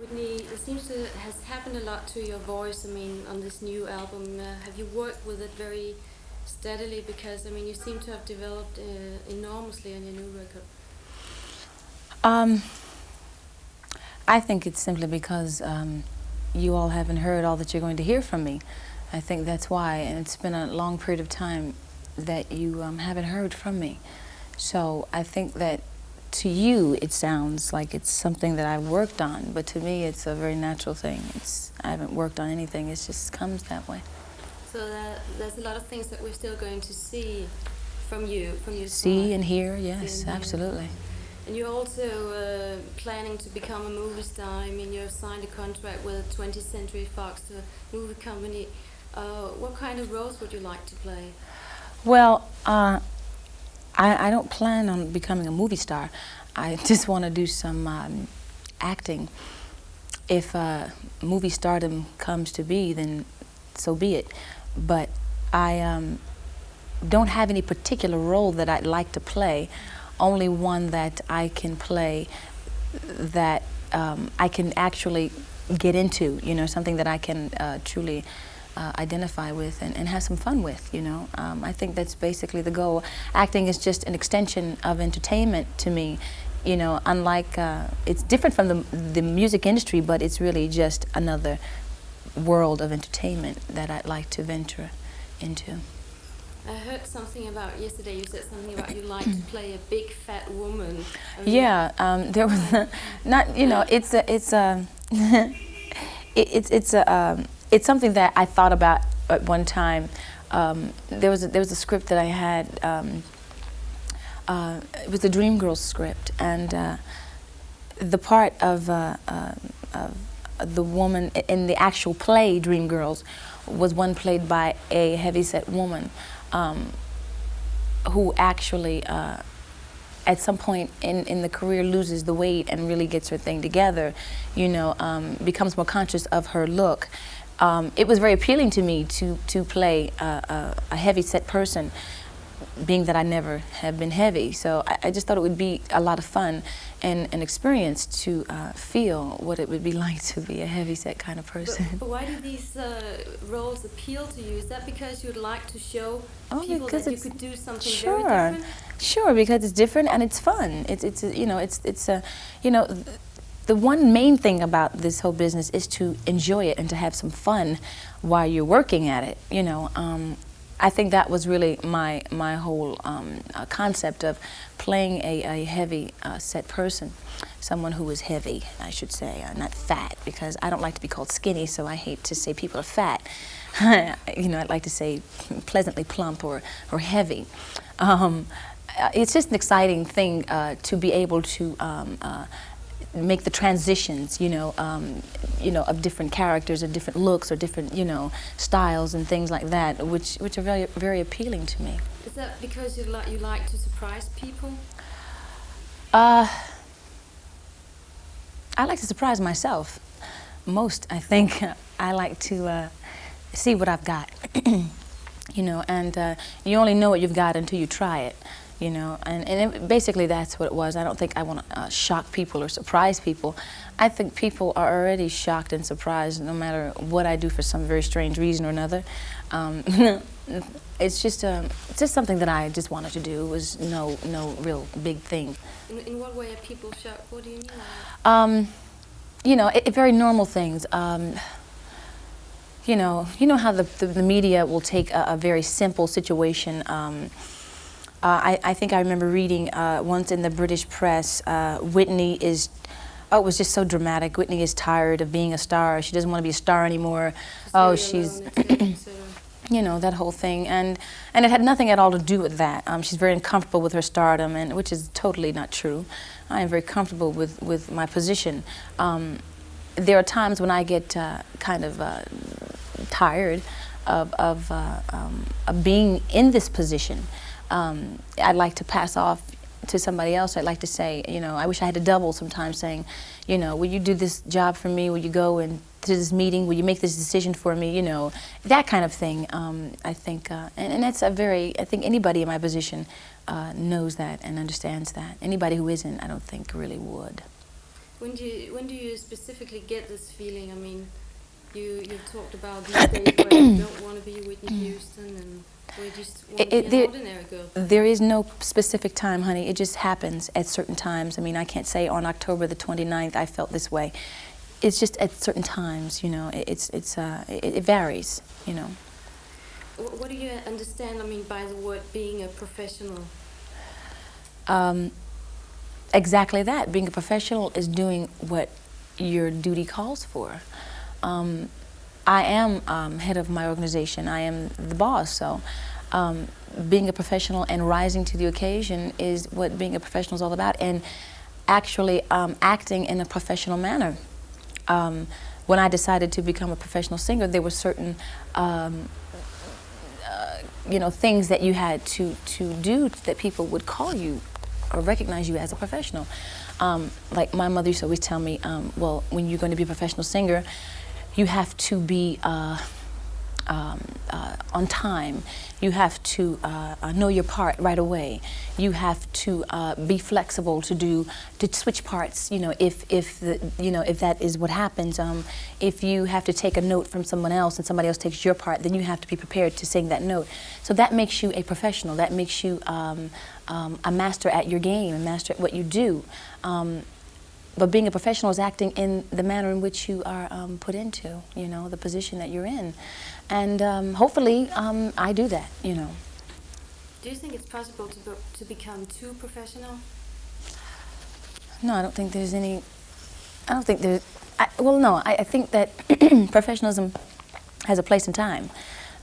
Whitney, it seems to has happened a lot to your voice. I mean, on this new album, have you worked with it very steadily? Because I mean, you seem to have developed enormously on your new record. Um, I think it's simply because you all haven't heard all that you're going to hear from me. I think that's why, and it's been a long period of time that you haven't heard from me. So I think that to you it sounds like it's something that I worked on, but to me it's a very natural thing. I haven't worked on anything, it just comes that way. So there's a lot of things that we're still going to see from you, from your See side. and hear, See yes, and hear. absolutely. And you're also planning to become a movie star. I mean, you've signed a contract with 20th Century Fox, a movie company. What kind of roles would you like to play? Well, I don't plan on becoming a movie star. I just want to do some acting. If movie stardom comes to be, then so be it. But I don't have any particular role that I'd like to play, only one that I can play that I can actually get into, something that I can truly identify with and have some fun with, I think that's basically the goal. Acting is just an extension of entertainment to me, unlike, it's different from the music industry, but it's really just another world of entertainment that I'd like to venture into. I heard something about yesterday. You said something about you like to play a big fat woman. I mean, Yeah, there was not. It's something that I thought about at one time. There was a script that I had. It was a Dreamgirls script, and the part of the woman in the actual play Dreamgirls was one played by a heavyset woman who actually at some point in the career loses the weight and really gets her thing together, becomes more conscious of her look. It was very appealing to me to play a heavy-set person, being that I never have been heavy. So I just thought it would be a lot of fun and an experience to feel what it would be like to be a heavy-set kind of person. But why do these roles appeal to you? Is that because you'd like to show people because that you could do something sure, very different? Sure, because it's different and it's fun. The one main thing about this whole business is to enjoy it and to have some fun while you're working at it. I think that was really my whole concept of playing a heavy set person, someone who was heavy, I should say, not fat, because I don't like to be called skinny, so I hate to say people are fat. I'd like to say pleasantly plump or heavy. It's just an exciting thing to be able to make the transitions, of different characters or different looks or different, styles and things like that, which are very, very appealing to me. Is that because you like to surprise people? I like to surprise myself most, I think. I like to see what I've got, and you only know what you've got until you try it. Basically that's what it was. I don't think I want to shock people or surprise people. I think people are already shocked and surprised no matter what I do for some very strange reason or another. It's just something that I just wanted to do. It was no real big thing. In what way are people shocked? What do you mean? Very normal things. You know how the media will take a very simple situation. I think I remember reading once in the British press, Whitney is, it was just so dramatic. Whitney is tired of being a star. She doesn't want to be a star anymore. She's, that whole thing. And it had nothing at all to do with that. She's very uncomfortable with her stardom, and which is totally not true. I am very comfortable with my position. There are times when I get kind of tired of being in this position. I'd like to pass off to somebody else. I'd like to say, I wish I had a double sometimes saying, will you do this job for me? Will you go and to this meeting? Will you make this decision for me? That kind of thing. I think, and that's I think anybody in my position knows that and understands that. Anybody who isn't, I don't think really would. When do you specifically get this feeling? I mean, you've talked about these days where you don't want to be Whitney Houston and where you just want to be an ordinary girl. There is no specific time, honey. It just happens at certain times. I mean, I can't say on October the 29th I felt this way. It's just at certain times, you know. It varies, you know. What do you understand, I mean, by the word being a professional? Exactly that. Being a professional is doing what your duty calls for. I am head of my organization. I am the boss. So being a professional and rising to the occasion is what being a professional is all about. And actually acting in a professional manner. When I decided to become a professional singer, there were certain things that you had to do that people would call you or recognize you as a professional. Like my mother used to always tell me, well, when you're going to be a professional singer, you have to be on time. You have to know your part right away. You have to be flexible to switch parts. You know, if that is what happens. If you have to take a note from someone else and somebody else takes your part, then you have to be prepared to sing that note. So that makes you a professional. That makes you a master at your game, a master at what you do. But being a professional is acting in the manner in which you are put into, you know, the position that you're in. And hopefully I do that, you know. Do you think it's possible to become too professional? No, I don't think there's any, I don't think there's, I think that professionalism has a place and time.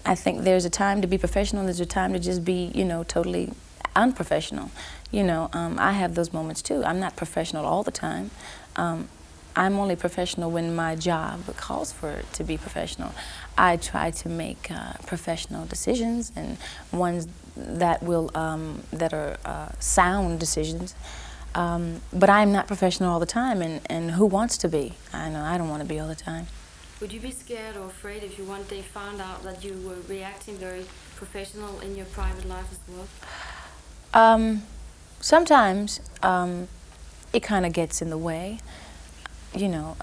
I think there's a time to be professional, and there's a time to just be, you know, totally unprofessional. You know, I have those moments too. I'm not professional all the time. I'm only professional when my job calls for it to be professional. I try to make professional decisions, and ones that will that are sound decisions. But I'm not professional all the time, and who wants to be? I know I don't want to be all the time. Would you be scared or afraid if you one day found out that you were reacting very professional in your private life as well? Sometimes it kind of gets in the way. You know,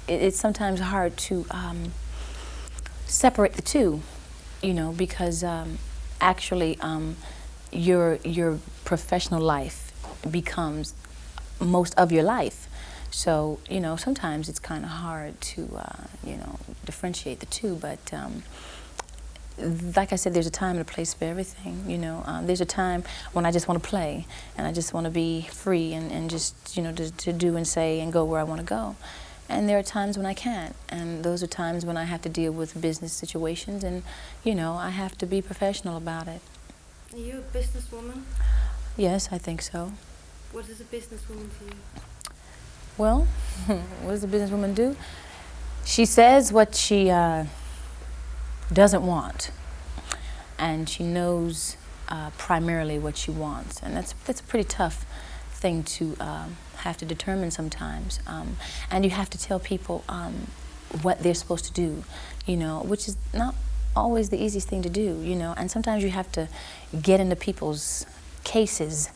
it's sometimes hard to separate the two. You know, because actually your professional life becomes most of your life. So, you know, sometimes it's kind of hard to, you know, differentiate the two. But like I said, there's a time and a place for everything, you know. There's a time when I just want to play, and I just want to be free and just, you know, to do and say and go where I want to go. And there are times when I can't, and those are times when I have to deal with business situations, and, you know, I have to be professional about it. Are you a businesswoman? Yes, I think so. What is a businesswoman to you? Well, what does a businesswoman do? She says what she doesn't want, and she knows primarily what she wants, and that's a pretty tough thing to have to determine sometimes. And you have to tell people what they're supposed to do, you know, which is not always the easiest thing to do, you know. And sometimes you have to get into people's cases,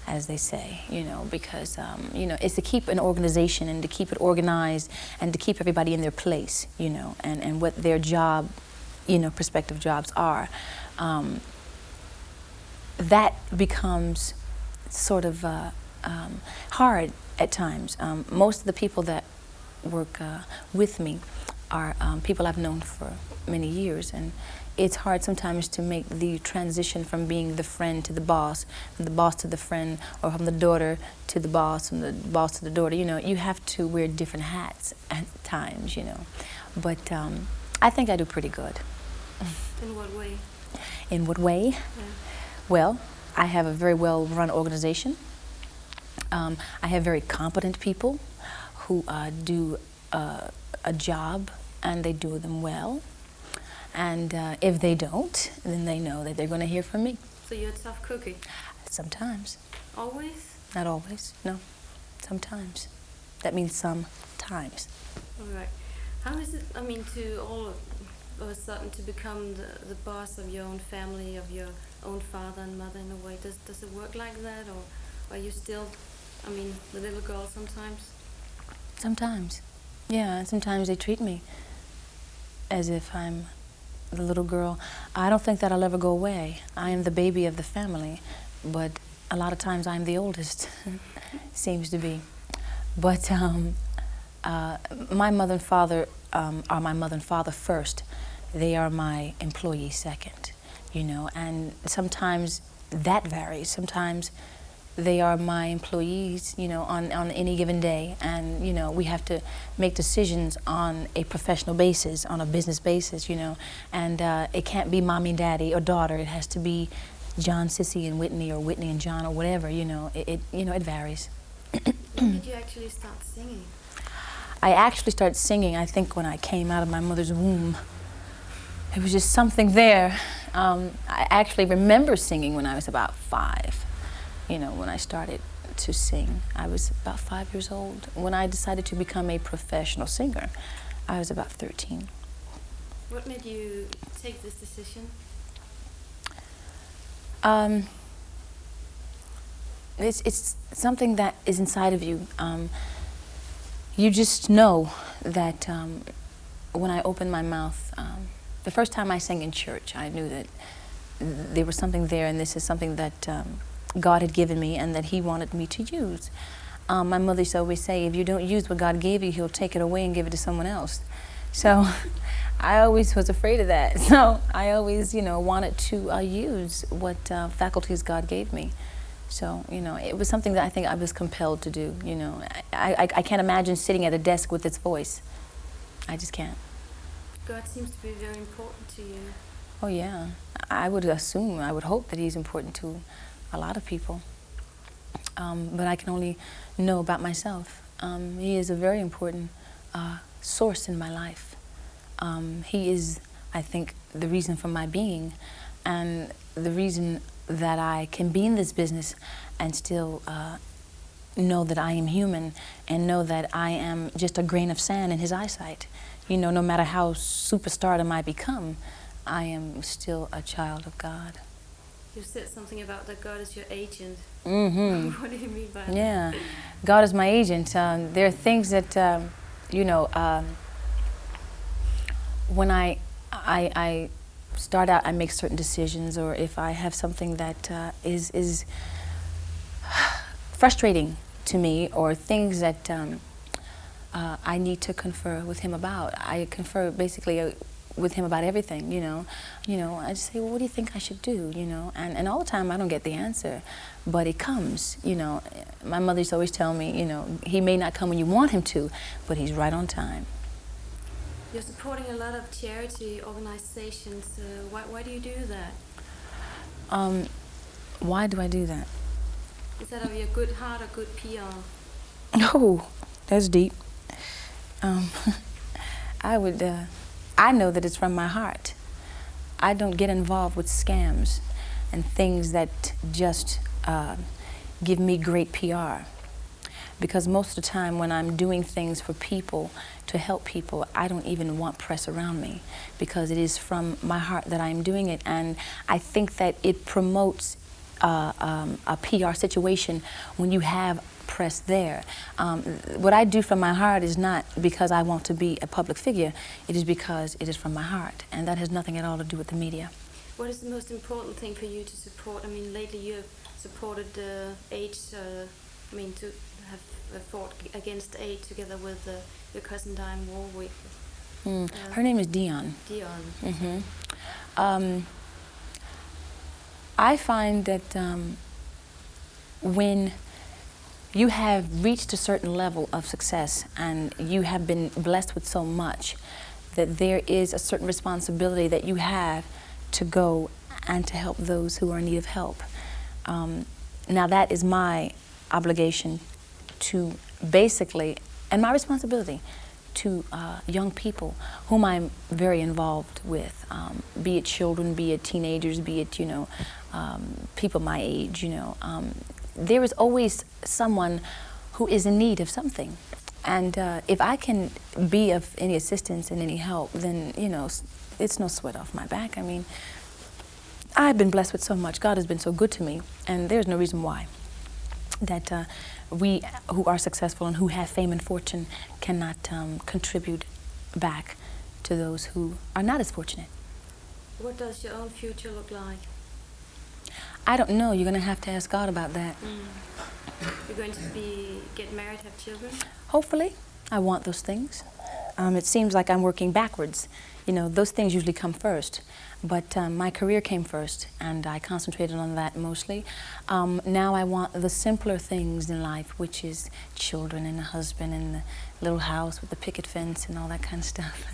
as they say, you know, because, you know, it's to keep an organization and to keep it organized and to keep everybody in their place, you know, and what their job, you know, prospective jobs are. That becomes sort of hard at times. Most of the people that work with me are people I've known for many years, and it's hard sometimes to make the transition from being the friend to the boss, from the boss to the friend, or from the daughter to the boss, from the boss to the daughter. You know, you have to wear different hats at times, you know. But I think I do pretty good. In what way? In what way? Yeah. Well, I have a very well-run organization. I have very competent people who do a job, and they do them well. And if they don't, then they know that they're going to hear from me. So you're a tough cookie? Sometimes. Always? Not always, no. Sometimes. That means sometimes. All right. How is it, I mean, to all of a sudden to become the boss of your own family, of your own father and mother in a way? Does it work like that, or are you still, I mean, the little girl sometimes? Sometimes. Yeah, and sometimes they treat me as if I'm the little girl. I don't think that I'll ever go away. I am the baby of the family, but a lot of times I'm the oldest, seems to be. But my mother and father are my mother and father first. They are my employees second, you know, and sometimes that varies. Sometimes they are my employees, you know, on any given day, and, you know, we have to make decisions on a professional basis, on a business basis, you know, and it can't be mommy and daddy or daughter. It has to be John, Sissy, and Whitney, or Whitney and John, or whatever, you know. It varies. When did you actually start singing? I actually started singing, I think, when I came out of my mother's womb. It was just something there. I actually remember singing when I was about 5. You know, when I started to sing, I was about 5 years old. When I decided to become a professional singer, I was about 13. What made you take this decision? It's something that is inside of you. You just know that when I opened my mouth, the first time I sang in church, I knew that there was something there, and this is something that God had given me and that He wanted me to use. My mother used to always say, if you don't use what God gave you, He'll take it away and give it to someone else. So I always was afraid of that. So I always, you know, wanted to use what faculties God gave me. So, you know, it was something that I think I was compelled to do, you know. I can't imagine sitting at a desk with its voice. I just can't. God seems to be very important to you. Oh, yeah. I would assume, I would hope that He's important to a lot of people. But I can only know about myself. He is a very important source in my life. He is, I think, the reason for my being, and the reason that I can be in this business and still know that I am human, and know that I am just a grain of sand in His eyesight. You know, no matter how superstardom I become, I am still a child of God. You said something about that God is your agent. Mm-hmm. What do you mean by that? Yeah, God is my agent. There are things that, you know, when I start out, I make certain decisions, or if I have something that is frustrating to me, or things that I need to confer with Him about. I confer basically with Him about everything, you know. I just say, well, what do you think I should do, you know? And all the time I don't get the answer, but it comes, you know. My mother used to always tell me, you know, He may not come when you want Him to, but He's right on time. You're supporting a lot of charity organizations. Why do you do that? Why do I do that? Is that of your good heart or good PR? Oh, that's deep. I know that it's from my heart. I don't get involved with scams and things that just give me great PR. Because most of the time when I'm doing things for people, to help people, I don't even want press around me, because it is from my heart that I'm doing it. And I think that it promotes a PR situation when you have press there. What I do from my heart is not because I want to be a public figure. It is because it is from my heart, and that has nothing at all to do with the media. What is the most important thing for you to support? I mean, lately you have supported AIDS, to have fought against AIDS together with your cousin Diane Warwick. Her name is Dion. Dion. Mm-hmm. I find that when you have reached a certain level of success and you have been blessed with so much, that there is a certain responsibility that you have to go and to help those who are in need of help. Now that is my obligation to basically, and my responsibility to young people whom I'm very involved with, be it children, be it teenagers, be it, people my age, there is always someone who is in need of something. And if I can be of any assistance and any help, then, it's no sweat off my back. I mean, I've been blessed with so much. God has been so good to me, and there's no reason why. that we who are successful and who have fame and fortune cannot contribute back to those who are not as fortunate. What does your own future look like? I don't know. You're going to have to ask God about that. You're going to get married, have children? Hopefully. I want those things. It seems like I'm working backwards. You know, those things usually come first. But my career came first, and I concentrated on that mostly. Now I want the simpler things in life, which is children and a husband and the little house with the picket fence and all that kind of stuff.